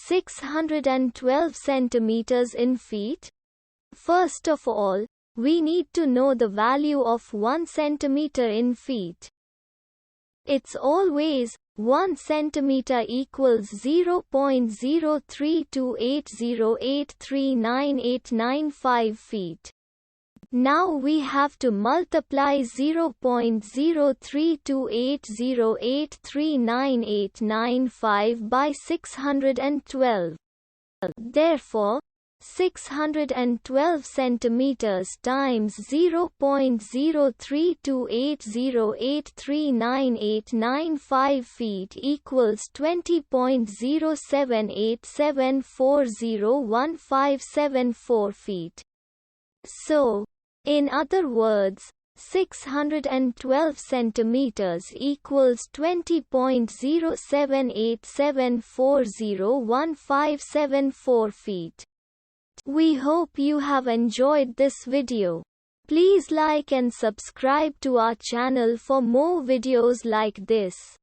612 centimeters in feet? First of all, we need to know the value of 1 centimeter in feet. It's always 1 centimeter equals 0.03280839895 feet. Now we have to multiply 0.03280839895 by 612. Therefore, 612 centimeters times 0.03280839895 feet equals 20.0787401574 feet. So, in other words, 612 centimeters equals 20.0787401574 feet. We hope you have enjoyed this video. Please like and subscribe to our channel for more videos like this.